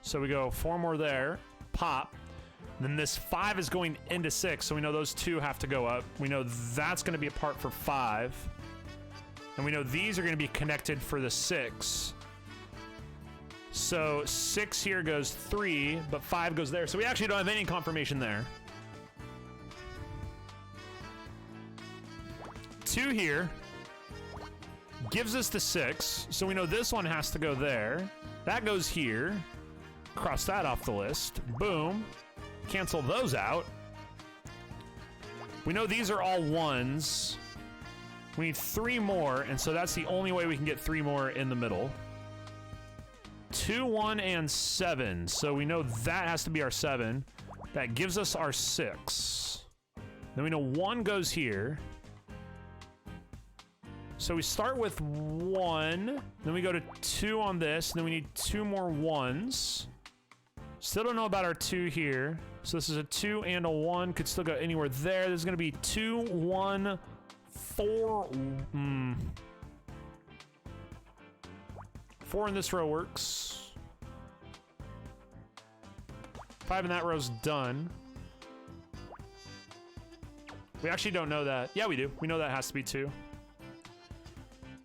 So we go 4 more there, pop. Then this 5 is going into 6, so we know those 2 have to go up. We know that's going to be a part for 5. And we know these are going to be connected for the 6. So 6 here goes 3, but 5 goes there. So we actually don't have any confirmation there. 2 here gives us the 6, so we know this one has to go there. That goes here. Cross that off the list. Boom. Cancel those out. We know these are all 1s. We need 3 more, and so that's the only way we can get 3 more in the middle. 2, 1, and 7. So we know that has to be our 7. That gives us our 6. Then we know 1 goes here. So we start with 1, then we go to 2 on this, and then we need 2 more 1s. Still don't know about our 2 here. So this is a 2 and a 1, could still go anywhere there. There's gonna be 2, 1, 4. 4 in this row works. 5 in that row's done. We actually don't know that. Yeah, we do. We know that has to be 2.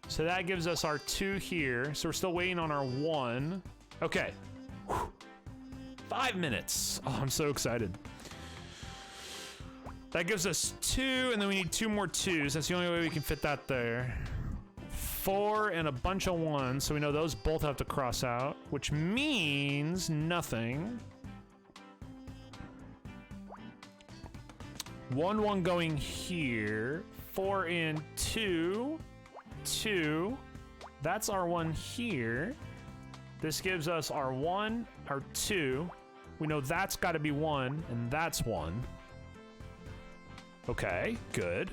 So that gives us our 2 here. So we're still waiting on our 1. Okay. Whew. 5 minutes. Oh, I'm so excited. That gives us 2, and then we need 2 more 2s. That's the only way we can fit that there. 4 and a bunch of 1s, so we know those both have to cross out, which means nothing. 1, 1 going here. 4 and 2. 2. That's our 1 here. This gives us our 1, our 2. We know that's got to be 1, and that's 1. Okay, good.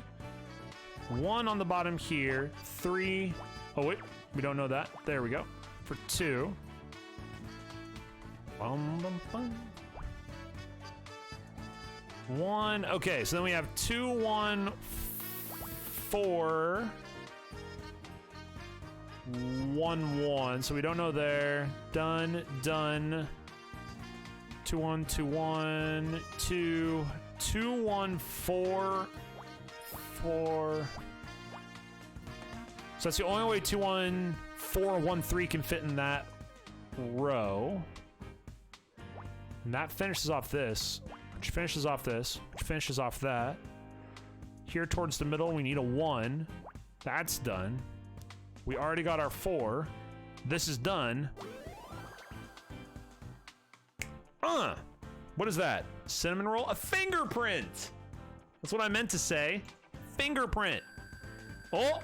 1 on the bottom here. 3. Oh, wait. We don't know that. There we go. For 2. Bum, bum, bum. 1. Okay, so then we have 2, 1, 4. 1, 1. So we don't know there. Done, done. 2, 1, 2, 1, 2, 2, 1, 4, 4. So that's the only way 2, 1, 4, 1, 3 can fit in that row. And that finishes off this, which finishes off this, which finishes off that. Here towards the middle, we need a 1. That's done. We already got our 4. This is done. Huh. What is that? Cinnamon roll? A fingerprint! That's what I meant to say. Fingerprint. Oh!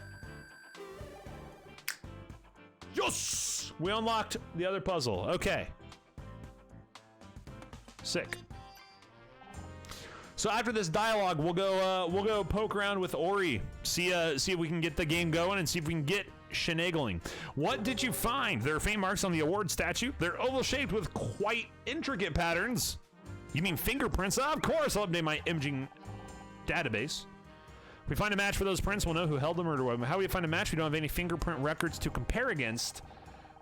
Yes! We unlocked the other puzzle. Okay. Sick. So after this dialogue, we'll go poke around with Ori. See if we can get the game going and see if we can get shenagling. What did you find? There are faint marks on the award statue. They're oval shaped with quite intricate patterns. You mean fingerprints? Of course, I'll update my imaging database. If we find a match for those prints, we'll know who held them or how do we find a match? We don't have any fingerprint records to compare against.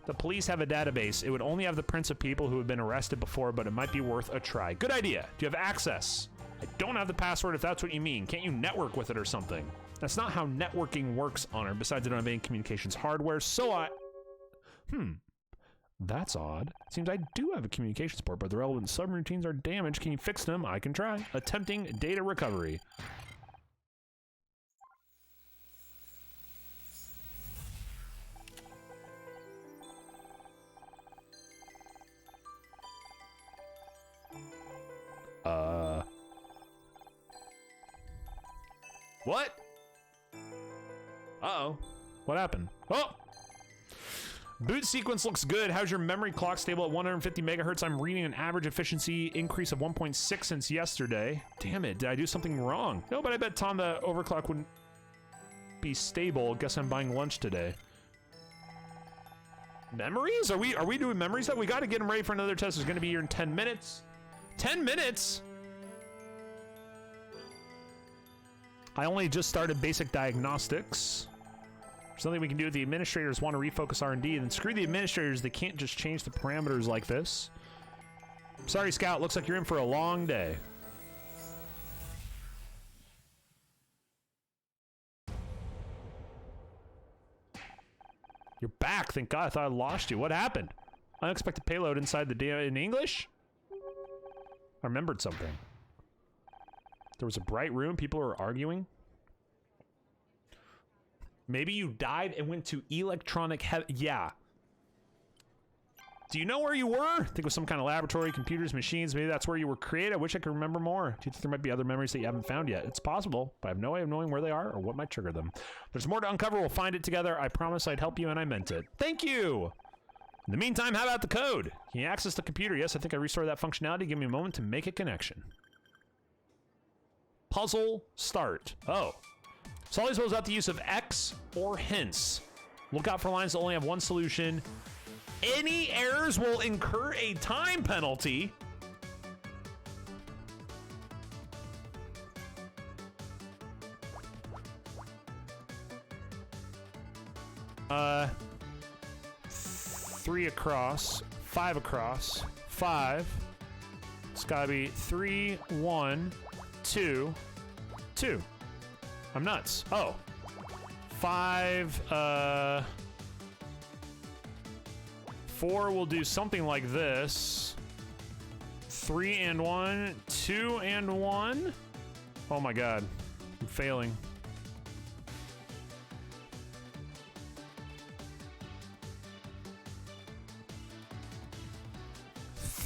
The police have a database. It would only have the prints of people who have been arrested before, but it might be worth a try. Good idea. Do you have access? I don't have the password if that's what you mean. Can't you network with it or something? That's not how networking works, Honor. Besides, I don't have any communications hardware, so that's odd. Seems I do have a communications port, but the relevant subroutines are damaged. Can you fix them? I can try. Attempting data recovery. What? Uh-oh. What happened? Oh! Boot sequence looks good. How's your memory clock? Stable at 150 megahertz. I'm reading an average efficiency increase of 1.6 since yesterday. Damn it, did I do something wrong? No, but I bet Tom the overclock wouldn't be stable. Guess I'm buying lunch today. Memories? Are we doing memories? We gotta get him ready for another test. It's gonna be here in 10 minutes. 10 minutes? I only just started basic diagnostics. Something we can do with the administrators want to refocus R&D, then screw the administrators. They can't just change the parameters like this. Sorry, Scout. Looks like you're in for a long day. You're back. Thank God. I thought I lost you. What happened? Unexpected payload inside the data in English? I remembered something. There was a bright room. People were arguing. Maybe you died and went to electronic yeah. Do you know where you were? I think it was some kind of laboratory, computers, machines. Maybe that's where you were created. I wish I could remember more. Do you think there might be other memories that you haven't found yet? It's possible, but I have no way of knowing where they are or what might trigger them. There's more to uncover. We'll find it together. I promise I'd help you, and I meant it. Thank you! In the meantime, how about the code? Can you access the computer? Yes, I think I restored that functionality. Give me a moment to make a connection. Puzzle start. Oh. Solly spells out the use of X or hence. Look out for lines that only have one solution. Any errors will incur a time penalty. Three across, 5 across, 5. It's gotta be 3, 1, 2, 2. I'm nuts. Oh. 5, 4 will do something like this. 3 and 1, 2 and 1. Oh my God. I'm failing.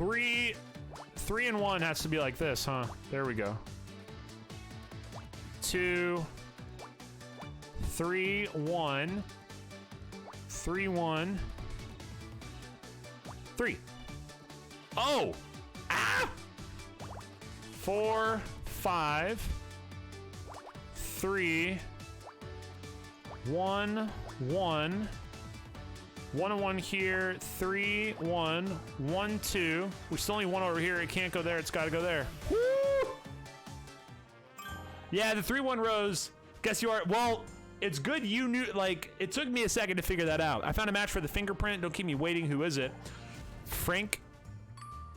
Three and 1 has to be like this, huh? There we go. 2, 3, 1, 3, 1, 3. Oh! Ah! 4, 5, 3, 1, 1. 1 and 1 here, 3, 1, 1, 2. We still need 1 over here. It can't go there. It's got to go there. Woo! Yeah, the 3, 1 rows. Guess you are. Well, it's good you knew. Like, it took me a second to figure that out. I found a match for the fingerprint. Don't keep me waiting. Who is it? Frank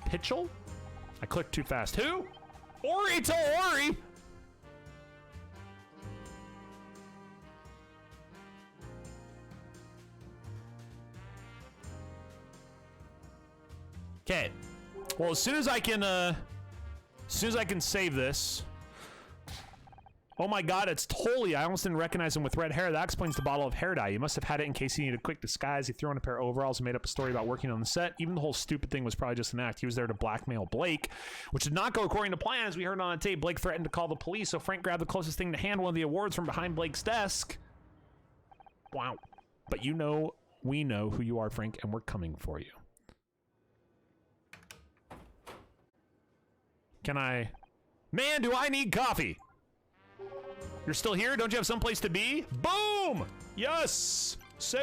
Pitchell? I clicked too fast. Who? Ori to Ori. Okay. Well, as soon as I can save this, Oh my god, it's Tully. I almost didn't recognize him with red hair. That explains the bottle of hair dye. You must have had it in case he needed a quick disguise. He threw on a pair of overalls and made up a story about working on the set. Even the whole stupid thing was probably just an act. He was there to blackmail Blake, which did not go according to plan. As we heard on the tape, Blake threatened to call the police, so Frank grabbed the closest thing to hand, one of the awards from behind Blake's desk. Wow. But you know, we know who you are, Frank, and we're coming for you. Can I... Man, do I need coffee! You're still here? Don't you have someplace to be? Boom! Yes! Say